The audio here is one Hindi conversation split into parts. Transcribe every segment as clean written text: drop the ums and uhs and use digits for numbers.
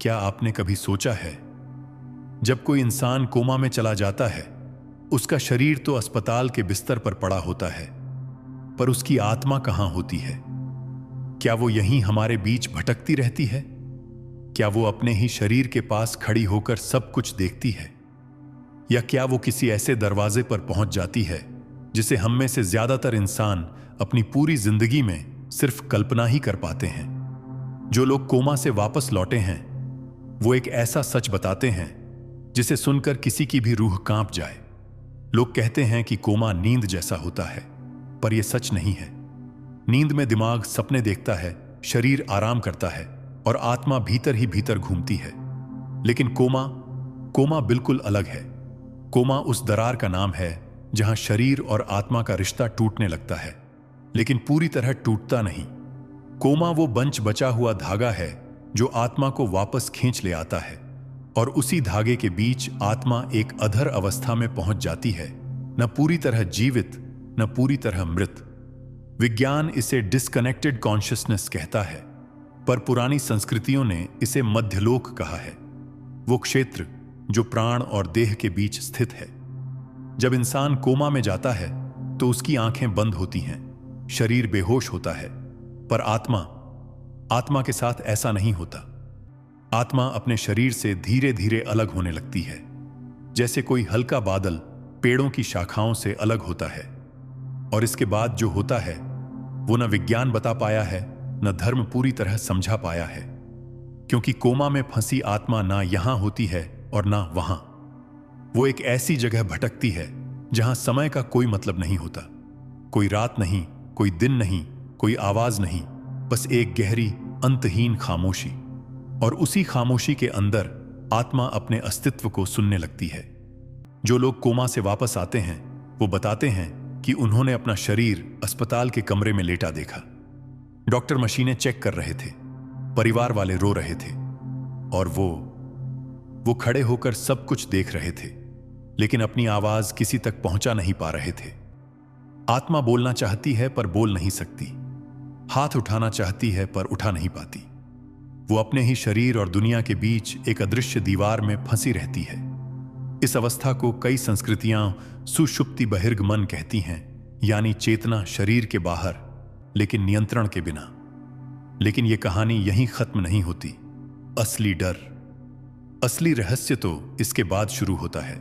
क्या आपने कभी सोचा है, जब कोई इंसान कोमा में चला जाता है, उसका शरीर तो अस्पताल के बिस्तर पर पड़ा होता है, पर उसकी आत्मा कहां होती है? क्या वो यहीं हमारे बीच भटकती रहती है? क्या वो अपने ही शरीर के पास खड़ी होकर सब कुछ देखती है? या क्या वो किसी ऐसे दरवाजे पर पहुंच जाती है जिसे हम में से ज्यादातर इंसान अपनी पूरी जिंदगी में सिर्फ कल्पना ही कर पाते हैं? जो लोग कोमा से वापस लौटे हैं, वो एक ऐसा सच बताते हैं जिसे सुनकर किसी की भी रूह कांप जाए। लोग कहते हैं कि कोमा नींद जैसा होता है, पर यह सच नहीं है। नींद में दिमाग सपने देखता है, शरीर आराम करता है और आत्मा भीतर ही भीतर घूमती है। लेकिन कोमा बिल्कुल अलग है। कोमा उस दरार का नाम है जहां शरीर और आत्मा का रिश्ता टूटने लगता है, लेकिन पूरी तरह टूटता नहीं। कोमा वो बंच बचा हुआ धागा है जो आत्मा को वापस खींच ले आता है, और उसी धागे के बीच आत्मा एक अधर अवस्था में पहुंच जाती है, न पूरी तरह जीवित न पूरी तरह मृत। विज्ञान इसे डिस्कनेक्टेड कॉन्शियसनेस कहता है, पर पुरानी संस्कृतियों ने इसे मध्यलोक कहा है, वो क्षेत्र जो प्राण और देह के बीच स्थित है। जब इंसान कोमा में जाता है तो उसकी आंखें बंद होती हैं, शरीर बेहोश होता है, पर आत्मा के साथ ऐसा नहीं होता। आत्मा अपने शरीर से धीरे धीरे अलग होने लगती है, जैसे कोई हल्का बादल पेड़ों की शाखाओं से अलग होता है। और इसके बाद जो होता है वो न विज्ञान बता पाया है, न धर्म पूरी तरह समझा पाया है, क्योंकि कोमा में फंसी आत्मा ना यहां होती है और ना वहां। वो एक ऐसी जगह भटकती है जहां समय का कोई मतलब नहीं होता। कोई रात नहीं, कोई दिन नहीं, कोई आवाज नहीं, बस एक गहरी अंतहीन खामोशी। और उसी खामोशी के अंदर आत्मा अपने अस्तित्व को सुनने लगती है। जो लोग कोमा से वापस आते हैं वो बताते हैं कि उन्होंने अपना शरीर अस्पताल के कमरे में लेटा देखा। डॉक्टर मशीनें चेक कर रहे थे, परिवार वाले रो रहे थे, और वो खड़े होकर सब कुछ देख रहे थे, लेकिन अपनी आवाज किसी तक पहुंचा नहीं पा रहे थे। आत्मा बोलना चाहती है पर बोल नहीं सकती, हाथ उठाना चाहती है पर उठा नहीं पाती। वो अपने ही शरीर और दुनिया के बीच एक अदृश्य दीवार में फंसी रहती है। इस अवस्था को कई संस्कृतियां सुषुप्ति बहिर्गमन कहती हैं, यानी चेतना शरीर के बाहर लेकिन नियंत्रण के बिना। लेकिन यह कहानी यहीं खत्म नहीं होती। असली डर, असली रहस्य तो इसके बाद शुरू होता है।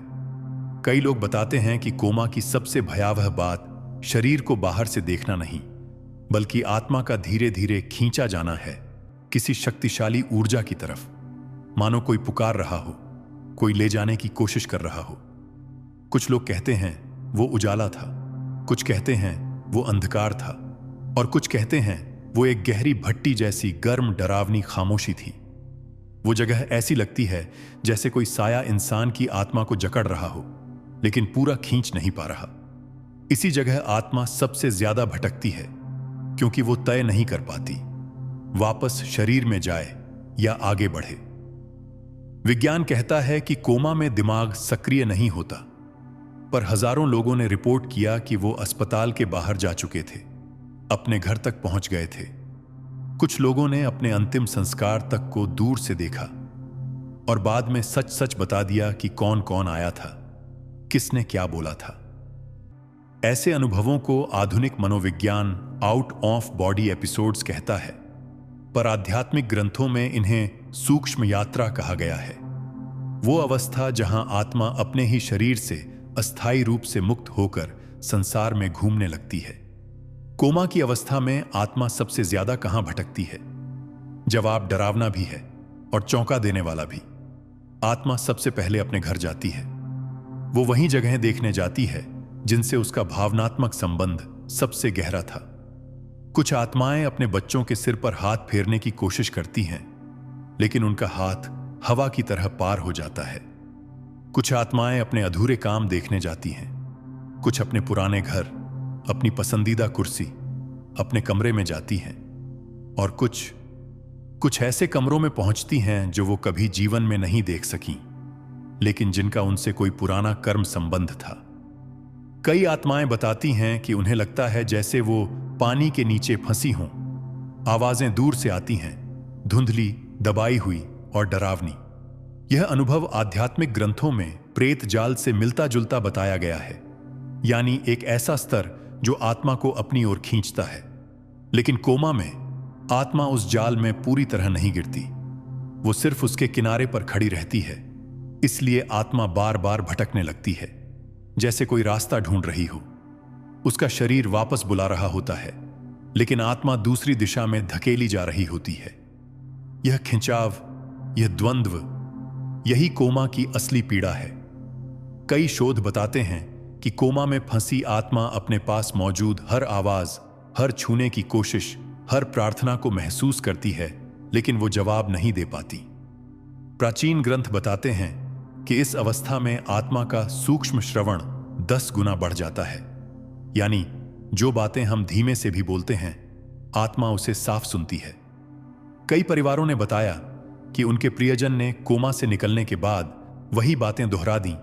कई लोग बताते हैं कि कोमा की सबसे भयावह बात शरीर को बाहर से देखना नहीं, बल्कि आत्मा का धीरे धीरे खींचा जाना है किसी शक्तिशाली ऊर्जा की तरफ। मानो कोई पुकार रहा हो, कोई ले जाने की कोशिश कर रहा हो। कुछ लोग कहते हैं वो उजाला था, कुछ कहते हैं वो अंधकार था, और कुछ कहते हैं वो एक गहरी भट्टी जैसी गर्म डरावनी खामोशी थी। वो जगह ऐसी लगती है जैसे कोई साया इंसान की आत्मा को जकड़ रहा हो, लेकिन पूरा खींच नहीं पा रहा। इसी जगह आत्मा सबसे ज्यादा भटकती है, क्योंकि वो तय नहीं कर पाती वापस शरीर में जाए या आगे बढ़े। विज्ञान कहता है कि कोमा में दिमाग सक्रिय नहीं होता, पर हजारों लोगों ने रिपोर्ट किया कि वो अस्पताल के बाहर जा चुके थे, अपने घर तक पहुंच गए थे। कुछ लोगों ने अपने अंतिम संस्कार तक को दूर से देखा और बाद में सच सच बता दिया कि कौन कौन आया था, किसने क्या बोला था। ऐसे अनुभवों को आधुनिक मनोविज्ञान आउट ऑफ बॉडी एपिसोड्स कहता है, पर आध्यात्मिक ग्रंथों में इन्हें सूक्ष्म यात्रा कहा गया है। वो अवस्था जहां आत्मा अपने ही शरीर से अस्थायी रूप से मुक्त होकर संसार में घूमने लगती है। कोमा की अवस्था में आत्मा सबसे ज्यादा कहां भटकती है? जवाब डरावना भी है और चौंका देने वाला भी। आत्मा सबसे पहले अपने घर जाती है। वो वहीं जगहें देखने जाती है जिनसे उसका भावनात्मक संबंध सबसे गहरा था। कुछ आत्माएं अपने बच्चों के सिर पर हाथ फेरने की कोशिश करती हैं, लेकिन उनका हाथ हवा की तरह पार हो जाता है। कुछ आत्माएं अपने अधूरे काम देखने जाती हैं, कुछ अपने पुराने घर, अपनी पसंदीदा कुर्सी, अपने कमरे में जाती हैं, और कुछ ऐसे कमरों में पहुंचती हैं जो वो कभी जीवन में नहीं देख सकीं, लेकिन जिनका उनसे कोई पुराना कर्म संबंध था। कई आत्माएं बताती हैं कि उन्हें लगता है जैसे वो पानी के नीचे फंसी हों। आवाजें दूर से आती हैं, धुंधली, दबाई हुई, और डरावनी। यह अनुभव आध्यात्मिक ग्रंथों में प्रेत जाल से मिलता जुलता बताया गया है, यानी एक ऐसा स्तर जो आत्मा को अपनी ओर खींचता है। लेकिन कोमा में आत्मा उस जाल में पूरी तरह नहीं गिरती, वो सिर्फ उसके किनारे पर खड़ी रहती है। इसलिए आत्मा बार बार भटकने लगती है, जैसे कोई रास्ता ढूंढ रही हो। उसका शरीर वापस बुला रहा होता है, लेकिन आत्मा दूसरी दिशा में धकेली जा रही होती है। यह खिंचाव, यह द्वंद्व, यही कोमा की असली पीड़ा है। कई शोध बताते हैं कि कोमा में फंसी आत्मा अपने पास मौजूद हर आवाज, हर छूने की कोशिश, हर प्रार्थना को महसूस करती है, लेकिन वो जवाब नहीं दे पाती। प्राचीन ग्रंथ बताते हैं कि इस अवस्था में आत्मा का सूक्ष्म श्रवण 10 गुना बढ़ जाता है, यानी जो बातें हम धीमे से भी बोलते हैं, आत्मा उसे साफ सुनती है। कई परिवारों ने बताया कि उनके प्रियजन ने कोमा से निकलने के बाद वही बातें दोहरा दी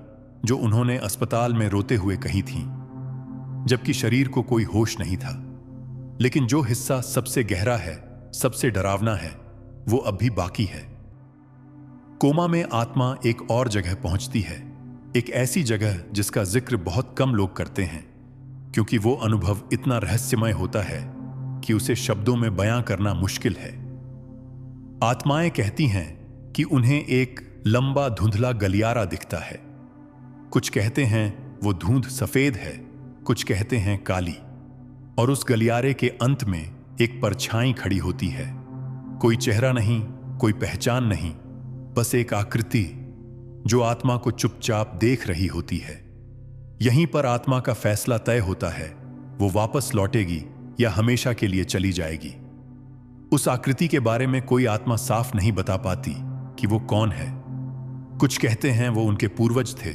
जो उन्होंने अस्पताल में रोते हुए कही थीं, जबकि शरीर को कोई होश नहीं था। लेकिन जो हिस्सा सबसे गहरा है, सबसे डरावना है, वो अब भी बाकी है। कोमा में आत्मा एक और जगह पहुंचती है, एक ऐसी जगह जिसका जिक्र बहुत कम लोग करते हैं, क्योंकि वो अनुभव इतना रहस्यमय होता है कि उसे शब्दों में बयां करना मुश्किल है। आत्माएं कहती हैं कि उन्हें एक लंबा धुंधला गलियारा दिखता है। कुछ कहते हैं वो धुंध सफेद है, कुछ कहते हैं काली, और उस गलियारे के अंत में एक परछाई खड़ी होती है। कोई चेहरा नहीं, कोई पहचान नहीं, बस एक आकृति जो आत्मा को चुपचाप देख रही होती है। यहीं पर आत्मा का फैसला तय होता है, वो वापस लौटेगी या हमेशा के लिए चली जाएगी। उस आकृति के बारे में कोई आत्मा साफ नहीं बता पाती कि वो कौन है। कुछ कहते हैं वो उनके पूर्वज थे,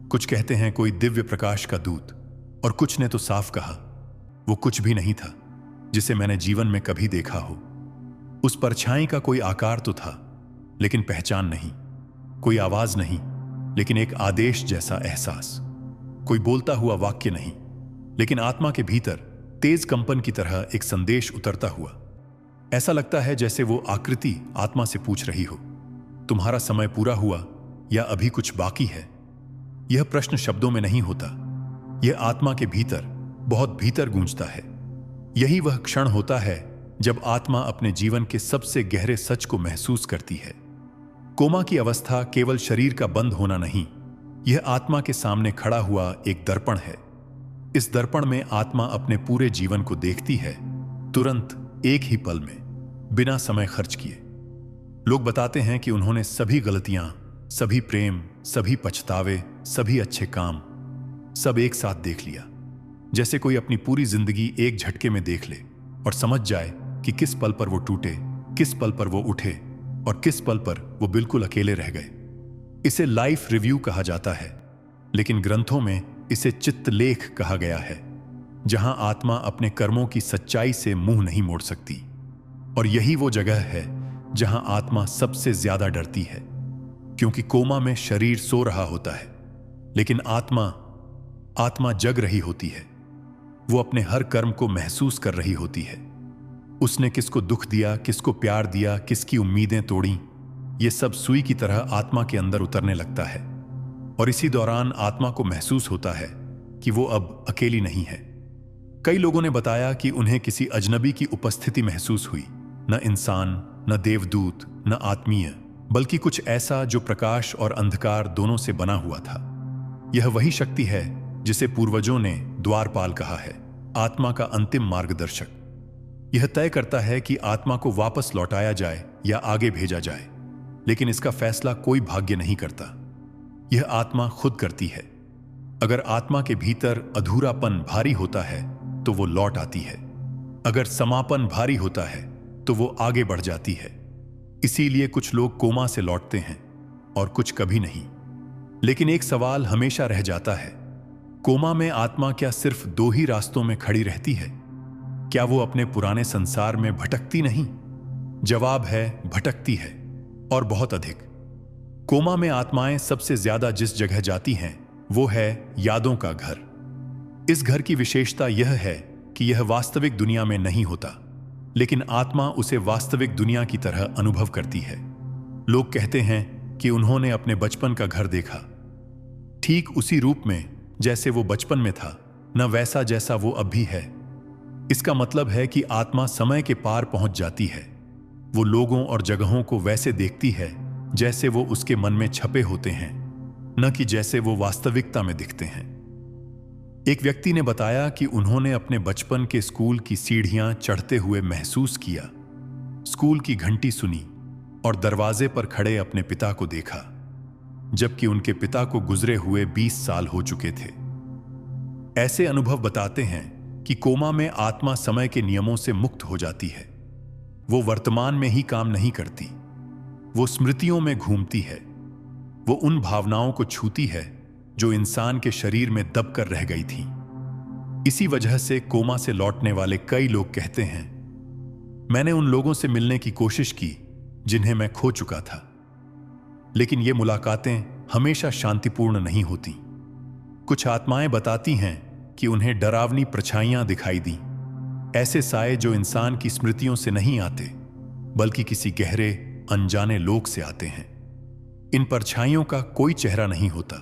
कुछ कहते हैं कोई दिव्य प्रकाश का दूत, और कुछ ने तो साफ कहा वो कुछ भी नहीं था जिसे मैंने जीवन में कभी देखा हो। उस परछाई का कोई आकार तो था, लेकिन पहचान नहीं, कोई आवाज नहीं, लेकिन एक आदेश जैसा एहसास, कोई बोलता हुआ वाक्य नहीं, लेकिन आत्मा के भीतर तेज कंपन की तरह एक संदेश उतरता हुआ। ऐसा लगता है जैसे वो आकृति आत्मा से पूछ रही हो, तुम्हारा समय पूरा हुआ या अभी कुछ बाकी है। यह प्रश्न शब्दों में नहीं होता, यह आत्मा के भीतर, बहुत भीतर गूंजता है। यही वह क्षण होता है जब आत्मा अपने जीवन के सबसे गहरे सच को महसूस करती है। कोमा की अवस्था केवल शरीर का बंद होना नहीं, यह आत्मा के सामने खड़ा हुआ एक दर्पण है। इस दर्पण में आत्मा अपने पूरे जीवन को देखती है, तुरंत, एक ही पल में, बिना समय खर्च किए। लोग बताते हैं कि उन्होंने सभी गलतियां, सभी प्रेम, सभी पछतावे, सभी अच्छे काम, सब एक साथ देख लिया, जैसे कोई अपनी पूरी जिंदगी एक झटके में देख ले और समझ जाए कि किस पल पर वो टूटे, किस पल पर वो उठे और किस पल पर वो बिल्कुल अकेले रह गए। इसे लाइफ रिव्यू कहा जाता है, लेकिन ग्रंथों में इसे चित्तलेख कहा गया है, जहां आत्मा अपने कर्मों की सच्चाई से मुंह नहीं मोड़ सकती। और यही वो जगह है जहां आत्मा सबसे ज्यादा डरती है, क्योंकि कोमा में शरीर सो रहा होता है, लेकिन आत्मा जग रही होती है। वो अपने हर कर्म को महसूस कर रही होती है। उसने किसको दुख दिया, किसको प्यार दिया, किसकी उम्मीदें तोड़ी, ये सब सुई की तरह आत्मा के अंदर उतरने लगता है। और इसी दौरान आत्मा को महसूस होता है कि वो अब अकेली नहीं है। कई लोगों ने बताया कि उन्हें किसी अजनबी की उपस्थिति महसूस हुई, न इंसान, न देवदूत, न आत्मीय, बल्कि कुछ ऐसा जो प्रकाश और अंधकार दोनों से बना हुआ था। यह वही शक्ति है जिसे पूर्वजों ने द्वारपाल कहा है, आत्मा का अंतिम मार्गदर्शक। यह तय करता है कि आत्मा को वापस लौटाया जाए या आगे भेजा जाए, लेकिन इसका फैसला कोई भाग्य नहीं करता, यह आत्मा खुद करती है। अगर आत्मा के भीतर अधूरापन भारी होता है तो वो लौट आती है, अगर समापन भारी होता है तो वो आगे बढ़ जाती है। इसीलिए कुछ लोग कोमा से लौटते हैं और कुछ कभी नहीं। लेकिन एक सवाल हमेशा रह जाता है, कोमा में आत्मा क्या सिर्फ 2 ही रास्तों में खड़ी रहती है? क्या वो अपने पुराने संसार में भटकती नहीं? जवाब है, भटकती है, और बहुत अधिक। कोमा में आत्माएं सबसे ज्यादा जिस जगह जाती हैं वो है यादों का घर। इस घर की विशेषता यह है कि यह वास्तविक दुनिया में नहीं होता, लेकिन आत्मा उसे वास्तविक दुनिया की तरह अनुभव करती है। लोग कहते हैं कि उन्होंने अपने बचपन का घर देखा, ठीक उसी रूप में जैसे वो बचपन में था, न वैसा जैसा वो अब भी है। इसका मतलब है कि आत्मा समय के पार पहुंच जाती है। वो लोगों और जगहों को वैसे देखती है जैसे वो उसके मन में छपे होते हैं, न कि जैसे वो वास्तविकता में दिखते हैं। एक व्यक्ति ने बताया कि उन्होंने अपने बचपन के स्कूल की सीढ़ियां चढ़ते हुए महसूस किया, स्कूल की घंटी सुनी और दरवाजे पर खड़े अपने पिता को देखा, जबकि उनके पिता को गुजरे हुए 20 साल हो चुके थे। ऐसे अनुभव बताते हैं कि कोमा में आत्मा समय के नियमों से मुक्त हो जाती है। वो वर्तमान में ही काम नहीं करती, वो स्मृतियों में घूमती है। वो उन भावनाओं को छूती है जो इंसान के शरीर में दब कर रह गई थी। इसी वजह से कोमा से लौटने वाले कई लोग कहते हैं, मैंने उन लोगों से मिलने की कोशिश की जिन्हें मैं खो चुका था, लेकिन ये मुलाकातें हमेशा शांतिपूर्ण नहीं होती। कुछ आत्माएं बताती हैं कि उन्हें डरावनी परछाइयां दिखाई दी, ऐसे साए जो इंसान की स्मृतियों से नहीं आते बल्कि किसी गहरे अनजाने लोक से आते हैं। इन परछाइयों का कोई चेहरा नहीं होता,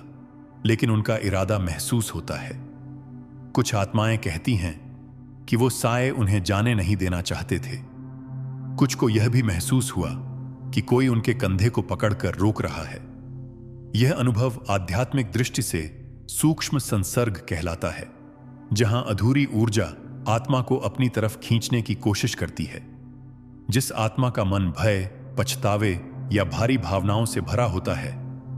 लेकिन उनका इरादा महसूस होता है। कुछ आत्माएं कहती हैं कि वो साए उन्हें जाने नहीं देना चाहते थे। कुछ को यह भी महसूस हुआ कि कोई उनके कंधे को पकड़कर रोक रहा है। यह अनुभव आध्यात्मिक दृष्टि से सूक्ष्म संसर्ग कहलाता है, जहां अधूरी ऊर्जा आत्मा को अपनी तरफ खींचने की कोशिश करती है। जिस आत्मा का मन भय, पछतावे या भारी भावनाओं से भरा होता है,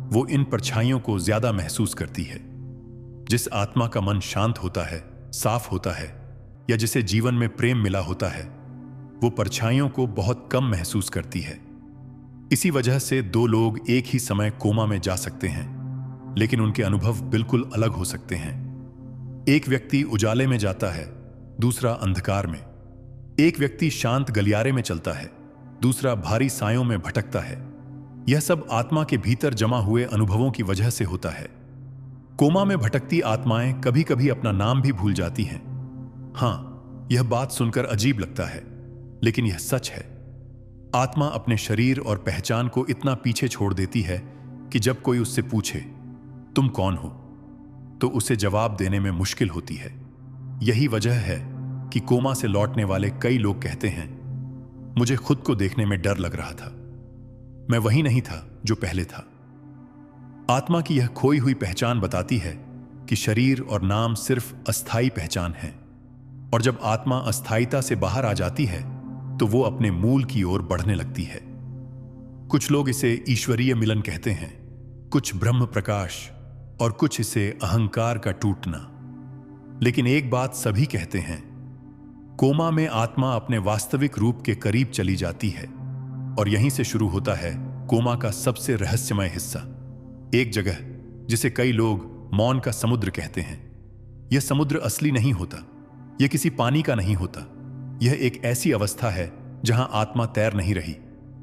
वो इन परछाइयों को ज्यादा महसूस करती है। जिस आत्मा का मन शांत होता है, साफ होता है, या जिसे जीवन में प्रेम मिला होता है, वो परछाइयों को बहुत कम महसूस करती है। इसी वजह से दो लोग एक ही समय कोमा में जा सकते हैं, लेकिन उनके अनुभव बिल्कुल अलग हो सकते हैं। एक व्यक्ति उजाले में जाता है, दूसरा अंधकार में। एक व्यक्ति शांत गलियारे में चलता है, दूसरा भारी सायों में भटकता है। यह सब आत्मा के भीतर जमा हुए अनुभवों की वजह से होता है। कोमा में भटकती आत्माएं कभी कभी अपना नाम भी भूल जाती हैं। हां, यह बात सुनकर अजीब लगता है, लेकिन यह सच है। आत्मा अपने शरीर और पहचान को इतना पीछे छोड़ देती है कि जब कोई उससे पूछे, तुम कौन हो, तो उसे जवाब देने में मुश्किल होती है। यही वजह है कि कोमा से लौटने वाले कई लोग कहते हैं, मुझे खुद को देखने में डर लग रहा था, मैं वही नहीं था जो पहले था। आत्मा की यह खोई हुई पहचान बताती है कि शरीर और नाम सिर्फ अस्थायी पहचान है, और जब आत्मा अस्थायीता से बाहर आ जाती है तो वो अपने मूल की ओर बढ़ने लगती है। कुछ लोग इसे ईश्वरीय मिलन कहते हैं, कुछ ब्रह्म प्रकाश, और कुछ इसे अहंकार का टूटना। लेकिन एक बात सभी कहते हैं, कोमा में आत्मा अपने वास्तविक रूप के करीब चली जाती है, और यहीं से शुरू होता है कोमा का सबसे रहस्यमय हिस्सा। एक जगह जिसे कई लोग मौन का समुद्र कहते हैं। यह समुद्र असली नहीं होता, यह किसी पानी का नहीं होता। यह एक ऐसी अवस्था है जहां आत्मा तैर नहीं रही,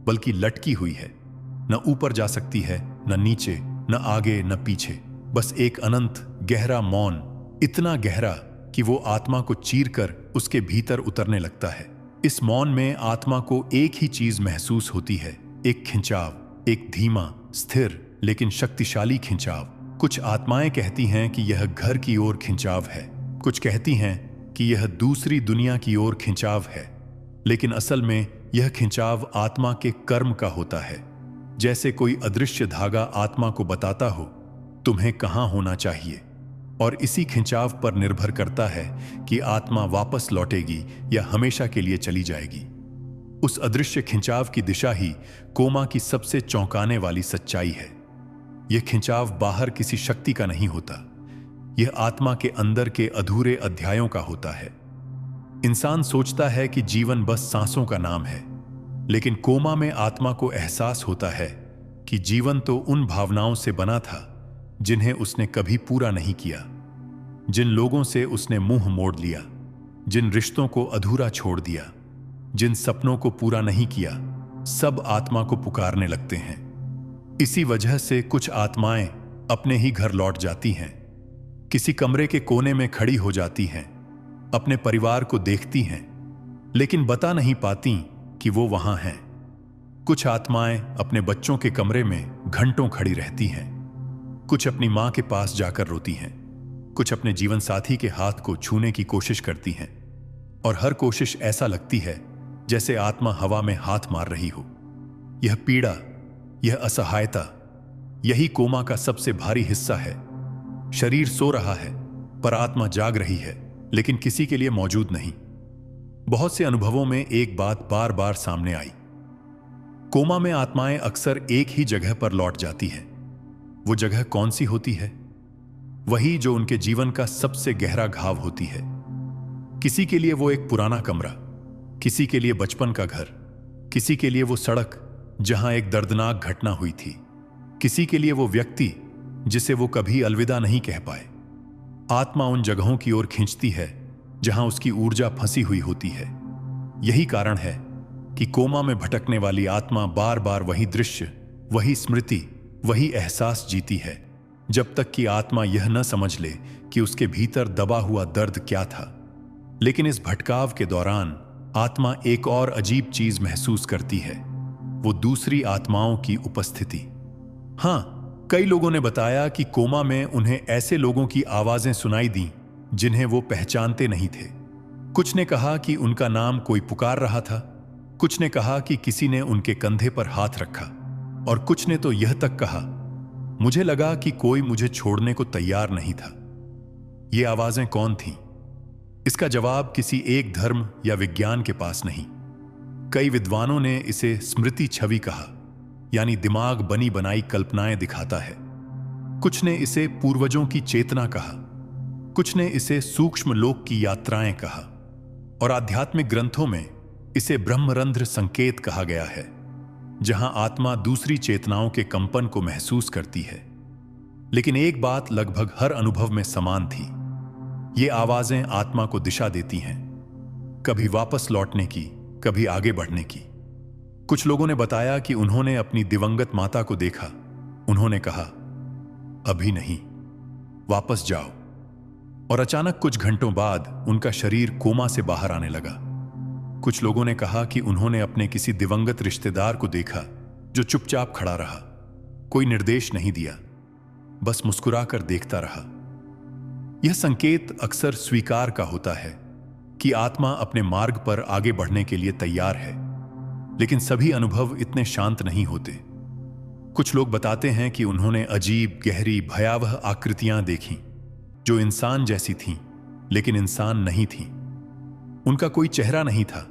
बल्कि लटकी हुई है। न ऊपर जा सकती है, न नीचे, न आगे, न पीछे। बस एक अनंत गहरा मौन, इतना गहरा कि वो आत्मा को चीरकर उसके भीतर उतरने लगता है। इस मौन में आत्मा को एक ही चीज महसूस होती है, एक खिंचाव, एक धीमा, स्थिर लेकिन शक्तिशाली खिंचाव। कुछ आत्माएं कहती हैं कि यह घर की ओर खिंचाव है, कुछ कहती हैं कि यह दूसरी दुनिया की ओर खिंचाव है, लेकिन असल में यह खिंचाव आत्मा के कर्म का होता है। जैसे कोई अदृश्य धागा आत्मा को बताता हो तुम्हें कहां होना चाहिए, और इसी खिंचाव पर निर्भर करता है कि आत्मा वापस लौटेगी या हमेशा के लिए चली जाएगी। उस अदृश्य खिंचाव की दिशा ही कोमा की सबसे चौंकाने वाली सच्चाई है। यह खिंचाव बाहर किसी शक्ति का नहीं होता, यह आत्मा के अंदर के अधूरे अध्यायों का होता है। इंसान सोचता है कि जीवन बस सांसों का नाम है, लेकिन कोमा में आत्मा को एहसास होता है कि जीवन तो उन भावनाओं से बना था जिन्हें उसने कभी पूरा नहीं किया, जिन लोगों से उसने मुंह मोड़ लिया, जिन रिश्तों को अधूरा छोड़ दिया, जिन सपनों को पूरा नहीं किया, सब आत्मा को पुकारने लगते हैं। इसी वजह से कुछ आत्माएं अपने ही घर लौट जाती हैं, किसी कमरे के कोने में खड़ी हो जाती हैं, अपने परिवार को देखती हैं, लेकिन बता नहीं पाती कि वो वहां हैं। कुछ आत्माएं अपने बच्चों के कमरे में घंटों खड़ी रहती हैं, कुछ अपनी मां के पास जाकर रोती हैं, कुछ अपने जीवन साथी के हाथ को छूने की कोशिश करती हैं, और हर कोशिश ऐसा लगती है जैसे आत्मा हवा में हाथ मार रही हो। यह पीड़ा, यह असहायता, यही कोमा का सबसे भारी हिस्सा है। शरीर सो रहा है पर आत्मा जाग रही है, लेकिन किसी के लिए मौजूद नहीं। बहुत से अनुभवों में एक बात बार बार सामने आई। कोमा में आत्माएं अक्सर एक ही जगह पर लौट जाती हैं। वो जगह कौन सी होती है? वही जो उनके जीवन का सबसे गहरा घाव होती है। किसी के लिए वो एक पुराना कमरा, किसी के लिए बचपन का घर, किसी के लिए वो सड़क जहां एक दर्दनाक घटना हुई थी, किसी के लिए वो व्यक्ति जिसे वो कभी अलविदा नहीं कह पाए। आत्मा उन जगहों की ओर खींचती है जहां उसकी ऊर्जा फंसी हुई होती है। यही कारण है कि कोमा में भटकने वाली आत्मा बार बार वही दृश्य, वही स्मृति, वही एहसास जीती है, जब तक कि आत्मा यह न समझ ले कि उसके भीतर दबा हुआ दर्द क्या था। लेकिन इस भटकाव के दौरान आत्मा एक और अजीब चीज महसूस करती है, वो दूसरी आत्माओं की उपस्थिति। हां, कई लोगों ने बताया कि कोमा में उन्हें ऐसे लोगों की आवाजें सुनाई दी जिन्हें वो पहचानते नहीं थे। कुछ ने कहा कि उनका नाम कोई पुकार रहा था, कुछ ने कहा कि किसी ने उनके कंधे पर हाथ रखा, और कुछ ने तो यह तक कहा, मुझे लगा कि कोई मुझे छोड़ने को तैयार नहीं था। ये आवाजें कौन थीं? इसका जवाब किसी एक धर्म या विज्ञान के पास नहीं। कई विद्वानों ने इसे स्मृति छवि कहा, यानी दिमाग बनी बनाई कल्पनाएं दिखाता है। कुछ ने इसे पूर्वजों की चेतना कहा, कुछ ने इसे सूक्ष्म लोक की यात्राएं कहा, और आध्यात्मिक ग्रंथों में इसे ब्रह्मरंध्र संकेत कहा गया है, जहां आत्मा दूसरी चेतनाओं के कंपन को महसूस करती है। लेकिन एक बात लगभग हर अनुभव में समान थी, ये आवाजें आत्मा को दिशा देती हैं, कभी वापस लौटने की, कभी आगे बढ़ने की। कुछ लोगों ने बताया कि उन्होंने अपनी दिवंगत माता को देखा। उन्होंने कहा, अभी नहीं, वापस जाओ। और अचानक कुछ घंटों बाद उनका शरीर कोमा से बाहर आने लगा। कुछ लोगों ने कहा कि उन्होंने अपने किसी दिवंगत रिश्तेदार को देखा जो चुपचाप खड़ा रहा, कोई निर्देश नहीं दिया, बस मुस्कुराकर देखता रहा। यह संकेत अक्सर स्वीकार का होता है कि आत्मा अपने मार्ग पर आगे बढ़ने के लिए तैयार है। लेकिन सभी अनुभव इतने शांत नहीं होते। कुछ लोग बताते हैं कि उन्होंने अजीब, गहरी, भयावह आकृतियां देखीं जो इंसान जैसी थीं, लेकिन इंसान नहीं थीं। उनका कोई चेहरा नहीं था,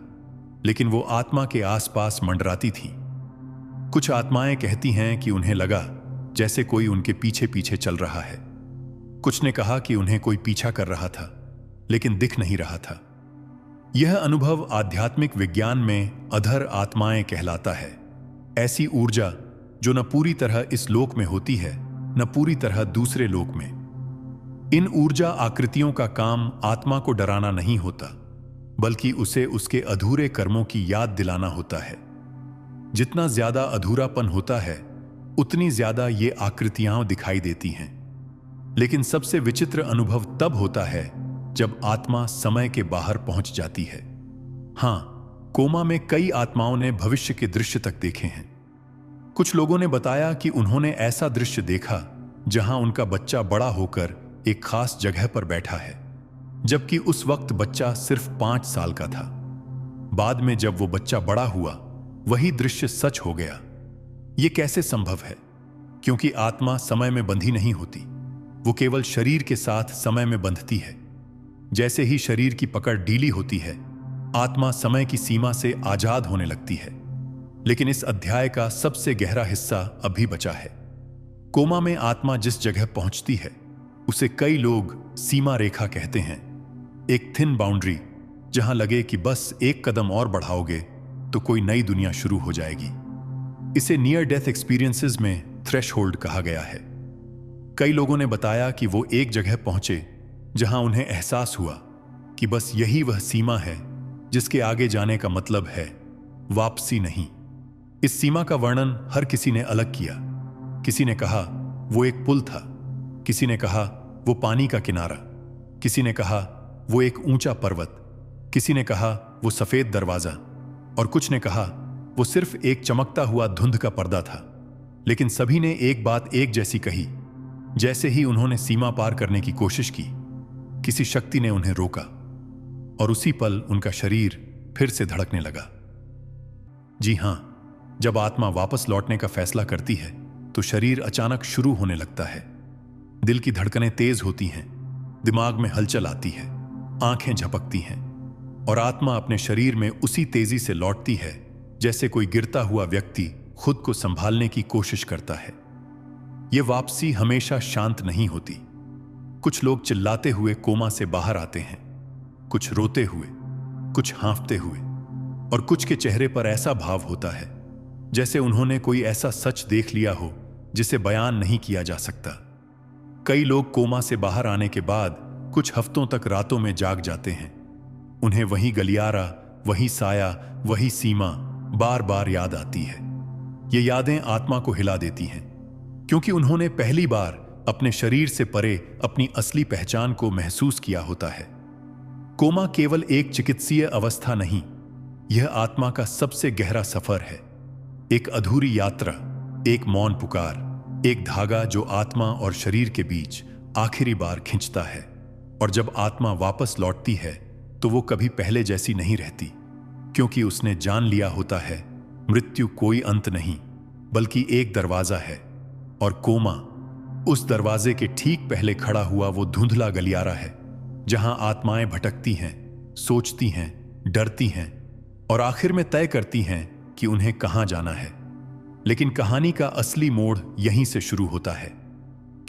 लेकिन वो आत्मा के आसपास मंडराती थीं। कुछ आत्माएं कहती हैं कि उन्हें लगा जैसे कोई उनके पीछे पीछे चल रहा है। कुछ ने कहा कि उन्हें कोई पीछा कर रहा था, लेकिन दिख नहीं रहा था। यह अनुभव आध्यात्मिक विज्ञान में अधर आत्माएं कहलाता है। ऐसी ऊर्जा जो न पूरी तरह इस लोक में होती है, न पूरी तरह दूसरे लोक में। इन ऊर्जा आकृतियों का काम आत्मा को डराना नहीं होता, बल्कि उसे उसके अधूरे कर्मों की याद दिलाना होता है। जितना ज्यादा अधूरापन होता है, उतनी ज्यादा ये आकृतियां दिखाई देती हैं। लेकिन सबसे विचित्र अनुभव तब होता है जब आत्मा समय के बाहर पहुंच जाती है। हां, कोमा में कई आत्माओं ने भविष्य के दृश्य तक देखे हैं। कुछ लोगों ने बताया कि उन्होंने ऐसा दृश्य देखा जहां उनका बच्चा बड़ा होकर एक खास जगह पर बैठा है, जबकि उस वक्त बच्चा सिर्फ 5 साल का था। बाद में जब वो बच्चा बड़ा हुआ, वही दृश्य सच हो गया। ये कैसे संभव है? क्योंकि आत्मा समय में बंधी नहीं होती, वो केवल शरीर के साथ समय में बंधती है। जैसे ही शरीर की पकड़ ढीली होती है, आत्मा समय की सीमा से आजाद होने लगती है। लेकिन इस अध्याय का सबसे गहरा हिस्सा अभी बचा है। कोमा में आत्मा जिस जगह पहुंचती है, उसे कई लोग सीमा रेखा कहते हैं। एक थिन बाउंड्री, जहां लगे कि बस एक कदम और बढ़ाओगे तो कोई नई दुनिया शुरू हो जाएगी। इसे नियर डेथ एक्सपीरियंसेस में थ्रेशहोल्ड कहा गया है। कई लोगों ने बताया कि वो एक जगह पहुंचे जहां उन्हें एहसास हुआ कि बस यही वह सीमा है जिसके आगे जाने का मतलब है वापसी नहीं। इस सीमा का वर्णन हर किसी ने अलग किया। किसी ने कहा वो एक पुल था, किसी ने कहा वो पानी का किनारा, किसी ने कहा वो एक ऊंचा पर्वत, किसी ने कहा वो सफेद दरवाजा, और कुछ ने कहा वो सिर्फ एक चमकता हुआ धुंध का पर्दा था, लेकिन सभी ने एक बात एक जैसी कही। जैसे ही उन्होंने सीमा पार करने की कोशिश की, किसी शक्ति ने उन्हें रोका और उसी पल उनका शरीर फिर से धड़कने लगा। जी हां, जब आत्मा वापस लौटने का फैसला करती है तो शरीर अचानक शुरू होने लगता है। दिल की धड़कनें तेज होती हैं, दिमाग में हलचल आती है, आंखें झपकती हैं और आत्मा अपने शरीर में उसी तेजी से लौटती है जैसे कोई गिरता हुआ व्यक्ति खुद को संभालने की कोशिश करता है। यह वापसी हमेशा शांत नहीं होती। कुछ लोग चिल्लाते हुए कोमा से बाहर आते हैं, कुछ रोते हुए, कुछ हांफते हुए, और कुछ के चेहरे पर ऐसा भाव होता है जैसे उन्होंने कोई ऐसा सच देख लिया हो जिसे बयान नहीं किया जा सकता। कई लोग कोमा से बाहर आने के बाद कुछ हफ्तों तक रातों में जाग जाते हैं। उन्हें वही गलियारा, वही साया, वही सीमा बार बार याद आती है। ये यादें आत्मा को हिला देती हैं, क्योंकि उन्होंने पहली बार अपने शरीर से परे अपनी असली पहचान को महसूस किया होता है। कोमा केवल एक चिकित्सीय अवस्था नहीं, यह आत्मा का सबसे गहरा सफर है। एक अधूरी यात्रा, एक मौन पुकार, एक धागा जो आत्मा और शरीर के बीच आखिरी बार खींचता है। और जब आत्मा वापस लौटती है तो वो कभी पहले जैसी नहीं रहती, क्योंकि उसने जान लिया होता है मृत्यु कोई अंत नहीं बल्कि एक दरवाजा है, और कोमा उस दरवाजे के ठीक पहले खड़ा हुआ वो धुंधला गलियारा है जहां आत्माएं भटकती हैं, सोचती हैं, डरती हैं और आखिर में तय करती हैं कि उन्हें कहां जाना है। लेकिन कहानी का असली मोड़ यहीं से शुरू होता है,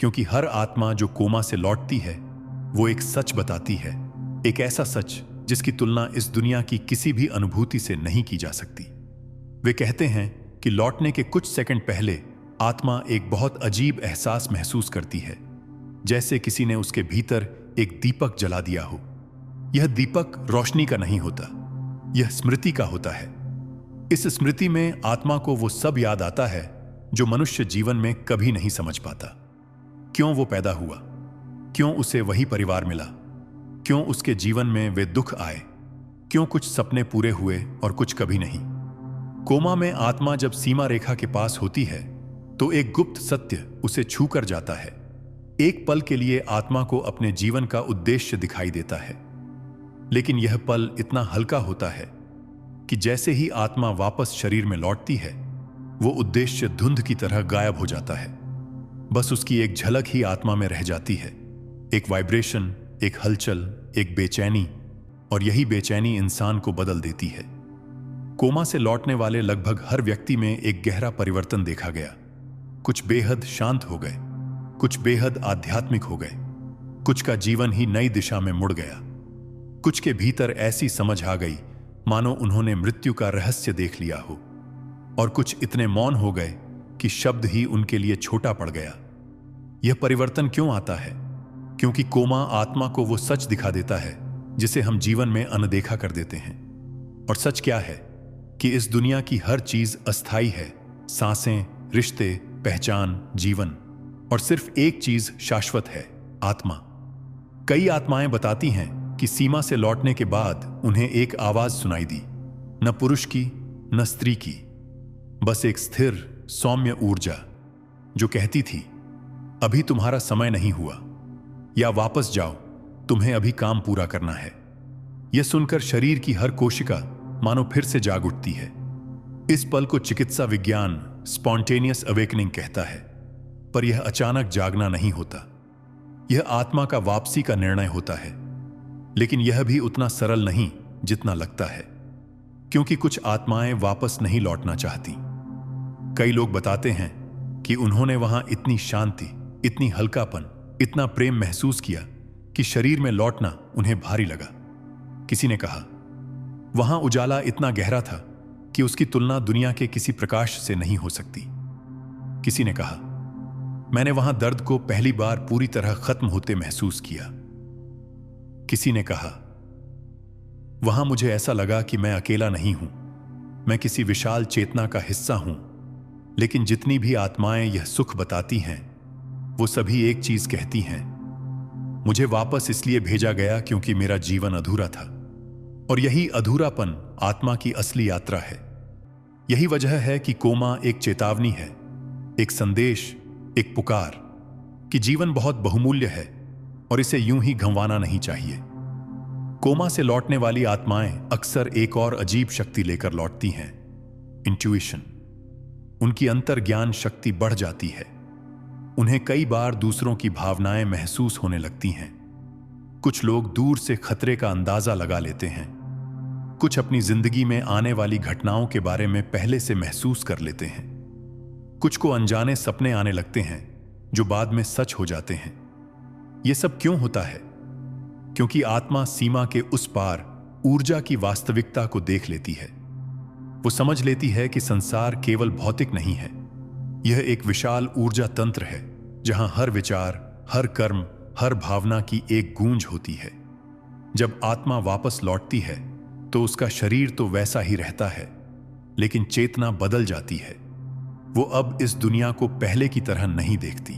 क्योंकि हर आत्मा जो कोमा से लौटती है वो एक सच बताती है, एक ऐसा सच जिसकी तुलना इस दुनिया की किसी भी अनुभूति से नहीं की जा सकती। वे कहते हैं कि लौटने के कुछ सेकंड पहले आत्मा एक बहुत अजीब एहसास महसूस करती है, जैसे किसी ने उसके भीतर एक दीपक जला दिया हो। यह दीपक रोशनी का नहीं होता, यह स्मृति का होता है। इस स्मृति में आत्मा को वो सब याद आता है जो मनुष्य जीवन में कभी नहीं समझ पाता। क्यों वो पैदा हुआ, क्यों उसे वही परिवार मिला, क्यों उसके जीवन में वे दुख आए, क्यों कुछ सपने पूरे हुए और कुछ कभी नहीं। कोमा में आत्मा जब सीमा रेखा के पास होती है तो एक गुप्त सत्य उसे छू कर जाता है। एक पल के लिए आत्मा को अपने जीवन का उद्देश्य दिखाई देता है, लेकिन यह पल इतना हल्का होता है कि जैसे ही आत्मा वापस शरीर में लौटती है वो उद्देश्य धुंध की तरह गायब हो जाता है। बस उसकी एक झलक ही आत्मा में रह जाती है, एक वाइब्रेशन, एक हलचल, एक बेचैनी, और यही बेचैनी इंसान को बदल देती है। कोमा से लौटने वाले लगभग हर व्यक्ति में एक गहरा परिवर्तन देखा गया। कुछ बेहद शांत हो गए, कुछ बेहद आध्यात्मिक हो गए, कुछ का जीवन ही नई दिशा में मुड़ गया, कुछ के भीतर ऐसी समझ आ गई मानो उन्होंने मृत्यु का रहस्य देख लिया हो, और कुछ इतने मौन हो गए कि शब्द ही उनके लिए छोटा पड़ गया। यह परिवर्तन क्यों आता है? क्योंकि कोमा आत्मा को वो सच दिखा देता है जिसे हम जीवन में अनदेखा कर देते हैं। और सच क्या है कि इस दुनिया की हर चीज अस्थायी है, सांसें, रिश्ते, पहचान, जीवन, और सिर्फ एक चीज शाश्वत है, आत्मा। कई आत्माएं बताती हैं कि सीमा से लौटने के बाद उन्हें एक आवाज सुनाई दी, न पुरुष की न स्त्री की, बस एक स्थिर सौम्य ऊर्जा जो कहती थी, अभी तुम्हारा समय नहीं हुआ, या वापस जाओ, तुम्हें अभी काम पूरा करना है। यह सुनकर शरीर की हर कोशिका मानो फिर से जाग उठती है। इस पल को चिकित्सा विज्ञान स्पॉन्टेनियस अवेकनिंग कहता है, पर यह अचानक जागना नहीं होता, यह आत्मा का वापसी का निर्णय होता है। लेकिन यह भी उतना सरल नहीं जितना लगता है, क्योंकि कुछ आत्माएं वापस नहीं लौटना चाहती। कई लोग बताते हैं कि उन्होंने वहां इतनी शांति, इतनी हल्कापन, इतना प्रेम महसूस किया कि शरीर में लौटना उन्हें भारी लगा। किसी ने कहा वहां उजाला इतना गहरा था कि उसकी तुलना दुनिया के किसी प्रकाश से नहीं हो सकती। किसी ने कहा मैंने वहां दर्द को पहली बार पूरी तरह खत्म होते महसूस किया। किसी ने कहा वहां मुझे ऐसा लगा कि मैं अकेला नहीं हूं, मैं किसी विशाल चेतना का हिस्सा हूं। लेकिन जितनी भी आत्माएं यह सुख बताती हैं वो सभी एक चीज कहती हैं, मुझे वापस इसलिए भेजा गया क्योंकि मेरा जीवन अधूरा था। और यही अधूरापन आत्मा की असली यात्रा है। यही वजह है कि कोमा एक चेतावनी है, एक संदेश, एक पुकार कि जीवन बहुत बहुमूल्य है और इसे यूं ही गंवाना नहीं चाहिए। कोमा से लौटने वाली आत्माएं अक्सर एक और अजीब शक्ति लेकर लौटती हैं, इंट्यूइशन। उनकी अंतर्ज्ञान शक्ति बढ़ जाती है। उन्हें कई बार दूसरों की भावनाएं महसूस होने लगती हैं। कुछ लोग दूर से खतरे का अंदाजा लगा लेते हैं। कुछ अपनी जिंदगी में आने वाली घटनाओं के बारे में पहले से महसूस कर लेते हैं। कुछ को अनजाने सपने आने लगते हैं जो बाद में सच हो जाते हैं। यह सब क्यों होता है? क्योंकि आत्मा सीमा के उस पार ऊर्जा की वास्तविकता को देख लेती है। वो समझ लेती है कि संसार केवल भौतिक नहीं है, यह एक विशाल ऊर्जा तंत्र है जहां हर विचार, हर कर्म, हर भावना की एक गूंज होती है। जब आत्मा वापस लौटती है तो उसका शरीर तो वैसा ही रहता है, लेकिन चेतना बदल जाती है। वो अब इस दुनिया को पहले की तरह नहीं देखती।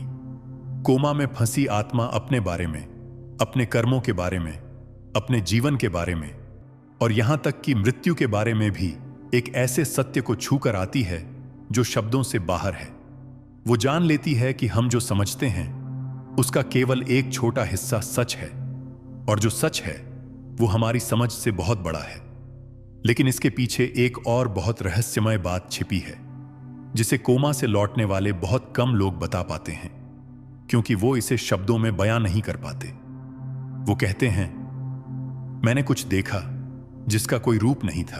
कोमा में फंसी आत्मा अपने बारे में, अपने कर्मों के बारे में, अपने जीवन के बारे में और यहां तक कि मृत्यु के बारे में भी एक ऐसे सत्य को छूकर आती है जो शब्दों से बाहर है। वो जान लेती है कि हम जो समझते हैं उसका केवल एक छोटा हिस्सा सच है, और जो सच है वो हमारी समझ से बहुत बड़ा है। लेकिन इसके पीछे एक और बहुत रहस्यमय बात छिपी है जिसे कोमा से लौटने वाले बहुत कम लोग बता पाते हैं, क्योंकि वो इसे शब्दों में बयां नहीं कर पाते। वो कहते हैं, मैंने कुछ देखा जिसका कोई रूप नहीं था,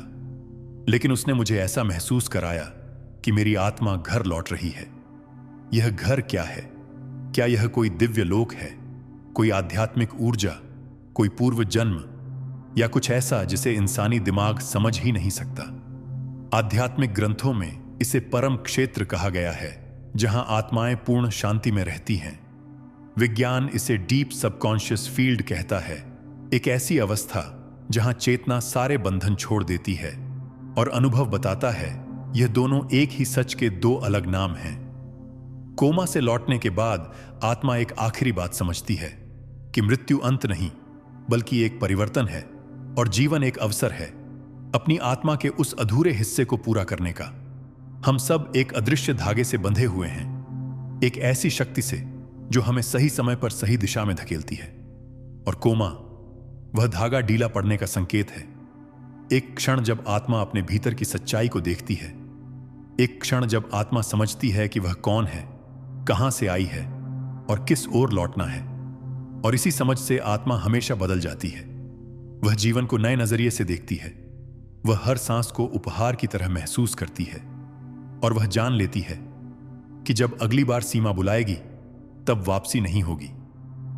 लेकिन उसने मुझे ऐसा महसूस कराया कि मेरी आत्मा घर लौट रही है। यह घर क्या है? क्या यह कोई दिव्य लोक है, कोई आध्यात्मिक ऊर्जा, कोई पूर्व जन्म, या कुछ ऐसा जिसे इंसानी दिमाग समझ ही नहीं सकता? आध्यात्मिक ग्रंथों में इसे परम क्षेत्र कहा गया है, जहां आत्माएं पूर्ण शांति में रहती हैं। विज्ञान इसे डीप सबकॉन्शियस फील्ड कहता है, एक ऐसी अवस्था जहां चेतना सारे बंधन छोड़ देती है। और अनुभव बताता है यह दोनों एक ही सच के दो अलग नाम हैं। कोमा से लौटने के बाद आत्मा एक आखिरी बात समझती है कि मृत्यु अंत नहीं, बल्कि एक परिवर्तन है और जीवन एक अवसर है अपनी आत्मा के उस अधूरे हिस्से को पूरा करने का। हम सब एक अदृश्य धागे से बंधे हुए हैं, एक ऐसी शक्ति से जो हमें सही समय पर सही दिशा में धकेलती है। और कोमा वह धागा ढीला पड़ने का संकेत है। एक क्षण जब आत्मा अपने भीतर की सच्चाई को देखती है, एक क्षण जब आत्मा समझती है कि वह कौन है, कहां से आई है और किस ओर लौटना है, और इसी समझ से आत्मा हमेशा बदल जाती है। वह जीवन को नए नजरिए से देखती है। वह हर सांस को उपहार की तरह महसूस करती है, और वह जान लेती है कि जब अगली बार सीमा बुलाएगी तब वापसी नहीं होगी।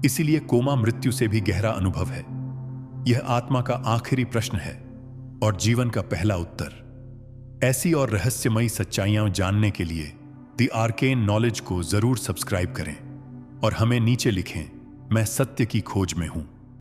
इसीलिए कोमा मृत्यु से भी गहरा अनुभव है। यह आत्मा का आखिरी प्रश्न है और जीवन का पहला उत्तर। ऐसी और रहस्यमयी सच्चाइयां जानने के लिए द आर्केन नॉलेज को जरूर सब्सक्राइब करें और हमें नीचे लिखें, मैं सत्य की खोज में हूं।